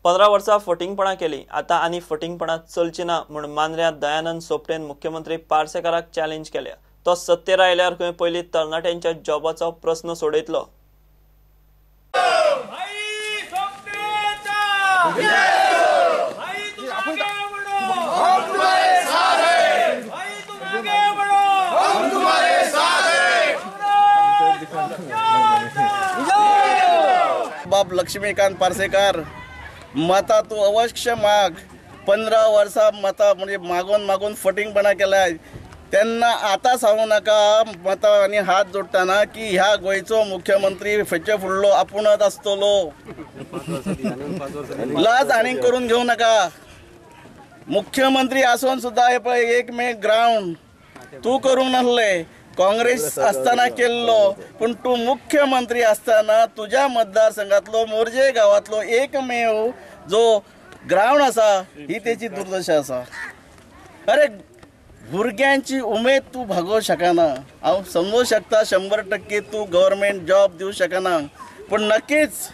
15 वर्सां फटिंगपणां केली आता आनी फटिंगपणां चलची ना म्हूण मांद्र्या दयानंद सोपटेन मुख्यमंत्री पार्सेकाराक चॅलेंज केल्या। तो सत्तेर आयल्यार खंय पयलीं तरणाट्यांच्या जॉबाचो प्रस्न सोडयतलो। बाप लक्ष्मीकांत पार्सेकार मता तू अवश्य माग। 15 वर्सां मता म्हणजे मागून मागून फटिंगपणा केलाय त्यांना आता सांगू नका मता आणि हात जोडताना की ह्या गोयचो मुख्यमंत्री फेचे फुडलो आपुणच असतलो। लाज आनी करून घेऊ नका। मुख्यमंत्री असून सुद्धा हे पळय एक मे ग्राउंड तू करूंक नासले, काँग्रेस असताना केल्लो, पण तू मुख्यमंत्री असताना तुझ्या मतदारसंघातलो मोर्जे गावातलो एकमेव जो ग्राउंड असा ही त्याची दुर्दशा असा। अरे भुरग्यांची उमेद तू भागवू शकना। हांव समजू शकता 100% तू गव्हर्नमेंट जॉब दिवू शकना, पण नक्कीच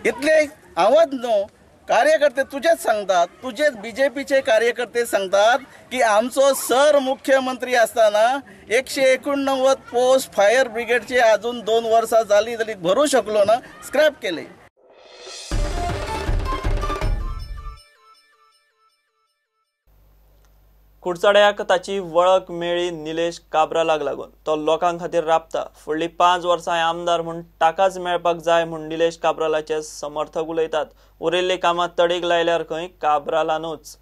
इतले आवाज न्हू कार्यकर्ते तुझेच सांगतात, तुझेच बीजेपीचे कार्यकर्ते सांगतात की आमचो सर मुख्यमंत्री असताना 189 पोस्ट फायर ब्रिगेडचे अजून 2 वर्सां जाली तरी भरू शकलो ना, स्क्रॅप केले। कुडचड्याक ताची वळख मेळ्ळी निलेश काब्रालाक लागून। तो लोकां खातीर राबता। फुडलीं 5 वर्सां आमदार म्हूण ताकाच मेळपाक जाय म्हूण निलेश काब्रालाचे समर्थक उलयतात। उरिल्ली कामां तडीक लायल्यार खंय काब्रालानूच।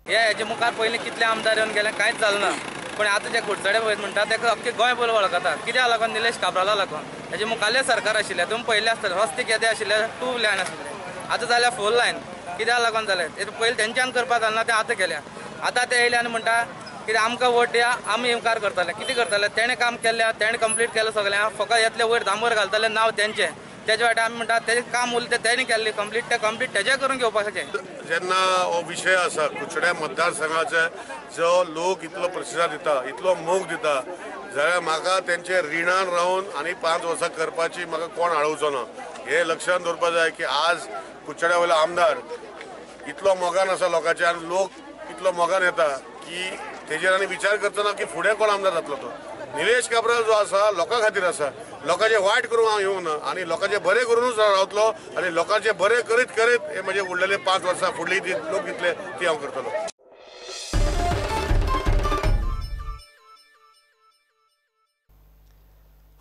हेजे मुखार पयलीं कितले आमदार येवन गेले कांयच जालें ना, पण आतां जे कुडचडे पळयत म्हणटा तेका अख्खे गोंयभर वळखता। कित्याक लागून निलेश काब्राला लागून हेजे मुखारले सरकार आशिल्ले तुमी पयले आसतले रस्ते केदे आशिल्ले 2 लायन आशिल्ले, आतां जाल्या 4 लायन। कित्याक लागून जालें ते पयलीं तेंच्यान करपाक जालना ते आतां केल्या। आतां ते येयले आनी म्हणटा की आमकां वोट दिया आमी मुखार करतले। कितें करतले? तेणें काम केलें, तेणें कंप्लीट केलें सगळें, फकत येतले वयर दामोर घालतले नांव तेंचें। तेजे वाटे आमी म्हणटा तेजें काम उरलें तें तेणें केल्लें कंप्लीट, तें कंप्लीट तेजे करून घेवपाचें। जेन्ना हो विशय आसा कुडचड्या मतदारसंघाचे जो लोक इतलो प्रतिसाद दिता, इतलो मोग दिता, जाल्यार म्हाका तेंचे रिणान रावन आनी 5 वर्सां करपाची म्हाका कोण आडोवचो ना। हे लक्षांत दवरपाक जाय की आज कुडचड्या वयलो आमदार इतलो मोगान आसा लोकांचे आनी लोक इतलो मोगान येता की तेजेर आनी विचार करतना की फुडें कोण आमदार जातलो तो। निलेश काब्राल जो आसा लोकां खातीर आसा, लोकांचे वायट करूंक हांव येवंक ना आनी लोकांचे बरें करूनच रावतलो आनी लोकांचे बरें करीत करीत हे म्हजे उरलेले 5 वर्सां फुडली लोक दितले ती हांव करतलो।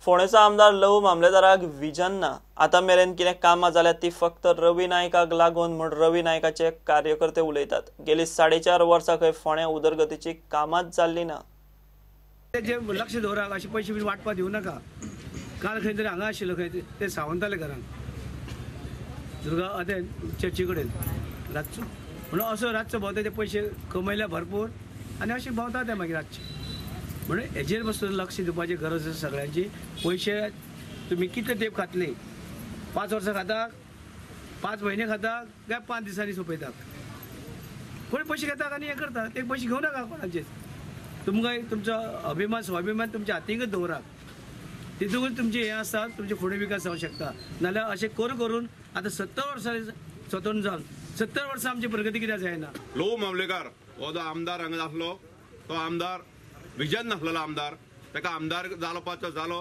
फोंडेचो आमदार लहू मामलेदाराक विजन ना। आतां मेरेन कितें कामां जाल्यात ती फक्त रवी नायकाक लागून म्हूण रवी नायकाचे कार्यकर्ते उलयतात। गेली 4.5 वर्सां खंय फोंड्या उदरगतीची कामांच जाल्ली ना। जे लक्ष दवराक अशे पयशे बी वाटपाक दिवं नाका। काल खंय तरी हांगा आशिल्लो खंय ते सावंताले घरान दुर्गा अदे चर्ची कडेन रातचो म्हणून असो रातचो भोंवता ते पयशे कमयल्या भरपूर आनी अशें भोंवता ते मागीर रातचे। म्हणून हेजेर पासून लक्ष दिवपाची गरज आसा सगळ्यांची। पयशे तुमी कितले तेप खातले? 5 वर्सां खातात, 5 म्हयने खातात काय 5 दिसांनी सोंपयतात? कोण पयशे घेतात आनी हें करतात, ते पयशे घेवं नाका कोणाचेच। तुमकां तुमचो अभिमान स्वाभिमान तुमच्या हातींकच दवरात, तितूनच तुमचे हें आसा, तुमचे फुडें विकास जावंक शकता। नाल्यार अशें करून आतां 70 वर्सां स्वतंत्र जावन 70 वर्सां आमची प्रगती कित्याक जायना? लहू मामलेकार हो जो आमदार हांगा आसलो तो आमदार विजन नासलेलो आमदार, ताका आमदार जालो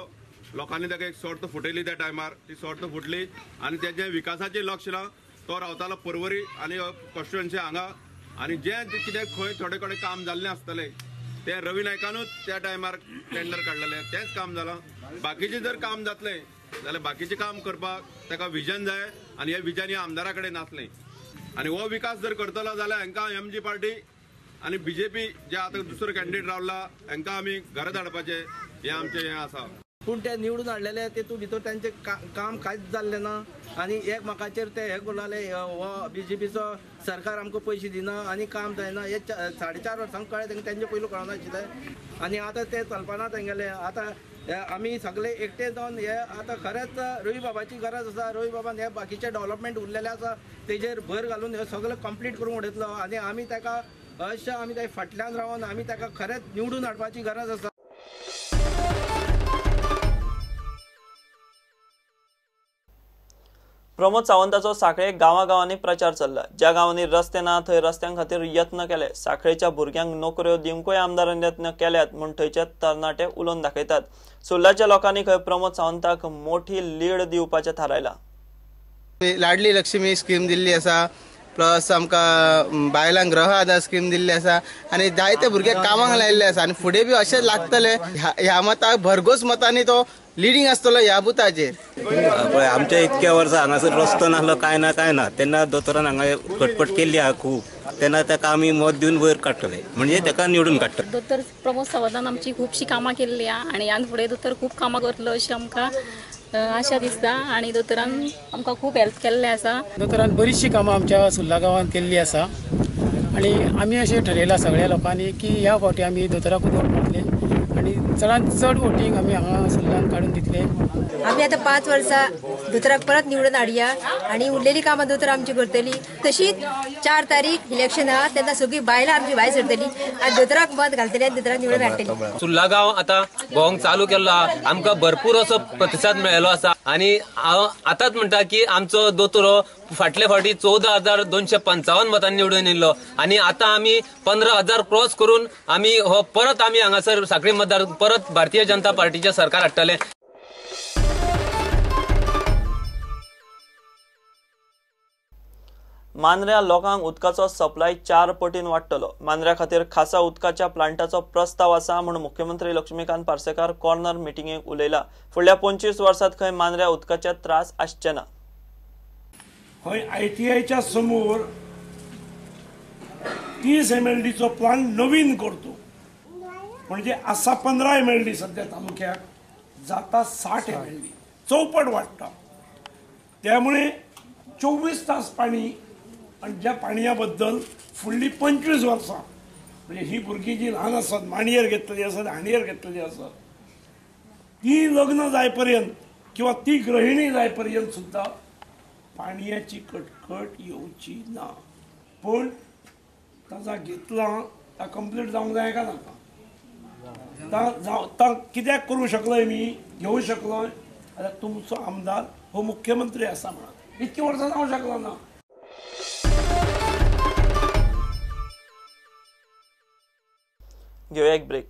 लोकांनी ताका एक सर्त फुटयली त्या टायमार, ती सर्त फुटली आनी तेजे विकासाचेर लक्ष ना। तो रावतालो पर्वरी आनी कॉन्स्टिट्युएन्सी हांगा आनी जे कितें खंय थोडे कडेन काम जाल्लें आसतलें ते रवी नायकानूच त्या टायमार टेंडर काडलेलें, तेंच काम जालां। बाकीचें जर काम जातलें जाल्यार बाकीचें काम करपाक ताका विजन जाय आनी हे विजन ह्या आमदारा कडेन नासलें। आनी हो विकास जर करतलो जाल्यार हांकां एमजी पार्टी आनी बीजेपी जे आतां दुसरो कॅन्डिडेट रावला हांकां आमी घरा धाडपाचें हें आमचें हें आसा। पूण ते निवडून हाडलेले तेतून भितर तांचे काम कांयच जाल्लें ना आनी एकमेकाचेर ते हे करूं लागले हो बीजेपीचो सरकार आमकां पयशे दिना आनी काम जायना। हे 4.5 वर्सांक कळ्ळें तेंचे पयलू कळनाशिल्लें आनी आतां ते चलपाना तेंगेले। आतां आमी सगळे एकटे जावन हे आतां खरेंच रवी बाबाची गरज आसा। रवी बाबान हे बाकीचे डेव्हलपमेंट उरलेले आसा तेजेर भर घालून हे सगळें कंप्लीट करून उडयतलो आनी आमी ताका अशें आमी ते फाटल्यान रावन आमी ताका खरेंच निवडून हाडपाची गरज आसा। प्रमोद सावंताचो सांखळे गांवांनी प्रचार चल्ला। ज्या गांवांनी रस्ते ना थंय रस्त्यां खातीर यत्न केले। सांखळेच्या भुरग्यांक नोकऱ्यो दिवंकूय आमदारांनी यत्न केल्यात म्हूण थंयचे तरणाटे उलोवन दाखयतात। सुर्ल्याच्या लोकांनी खंय प्रमोद सावंताक मोठी लीड दिवपाचें थारायलां। लाडली लक्ष्मी स्कीम दिल्ली आसा, प्लस आमकां बायलांक गृह आधार स्कीम दिल्ली आसा आनी जायते भुरगे कामाक लायिल्ले आसा आनी फुडें बी अशेंच लागतले। ह्या मताक भरघोस मतांनी तो लिडींग आसतलो ह्या बुथाचेर। पळय आमच्या इतक्या वर्सां हांगासर रस्तो नासलो काय ना तेन्ना दोतोरान हांगा खटपट केल्ली आहा खूब, तेन्ना ताका आमी मत दिवन वयर काडटले म्हणजे ताका निवडून काडटले। दोतोर प्रमोद सावंतान आमची खुबशी कामां केल्ली आहा आनी ह्यान फुडें दोतोर खूब कामां करतलो अशी आमकां आशा दिसता आनी दोतोरान आमकां खूब हेल्प केल्लें आसा। दोतोरान बरीचशी कामां आमच्या सुर्ला गांवांत केल्ली आसा आनी आमी अशें ठरयलां सगळ्या लोकांनी की ह्या फावटी आमी दोतोराकूच वोट मारतले आनी चडांत चड वोटींग आमी हांगा सुर्लान काडून दितले। आमी आतां 5 वर्सां दोतोराक परत निवडून हाडया आनी उरलेली कामां दोतोर आमची करतली। तशीच 4 तारीख इलेक्शन आहा तेन्ना सगळीं बायलां आमची भायर सरतली आनी दोतोराक मत घालतली आनी दोतोराक निवडून हाडटली। सुर्ला गांव आतां भोंवंक चालू केल्लो आहा, आमकां भरपूर असो प्रतिसाद मेळ्ळो आसा आनी हांव आतांच म्हणटा की आमचो दोतोर फाटले फावटी 14,255 मतांनी निवडून येयल्लो आनी आतां आमी 15,000 क्रॉस करून आमी परत आमी हांगासर सांखळी मतदार परत भारतीय जनता पार्टीचे सरकार हाडटले। मांद्र्या लोकांक उदकाचो सप्लाय 4 पटीन वाडटलो। मांद्र्या खातीर खासा उदकाच्या प्लांटाचो प्रस्ताव आसा म्हूण मुख्यमंत्री लक्ष्मीकांत पार्सेकार कॉर्नर मिटिंगेक उलयला। फुडल्या 25 वर्सांत खंय मांद्र्या उदकाचे त्रास आसचे ना। हय ITIच्या समोर 30 MLDचो प्लांट नवीन करतो म्हणजे आसा 15 MLD सध्या तालुक्यात, जाता 60 MLD, चौपट वाडटा। त्यामुळे 24 तास पाणी आणि ज्या पाणयाबद्दल फुडली 25 वर्सां म्हणजे ही भुरगीं जी ल्हान आसात, माणयेर घेतलेली आसात, हांडयेर घेतलेली आसात, ती लग्न जायपर्यंत किंवा ती गृहिणी जायपर्यंत सुद्धा पाणयाची कटकट येवची ना। पण ताचा घेतला ता कंप्लीट जावंक जाय का नाका, कित्याक करूं शकलोय मी, घेवं शकलोय, आतां तुमचो आमदार हो मुख्यमंत्री आसा म्हणून इतकी वर्सां जावंक शकलो ना। घेऊया एक ब्रेक।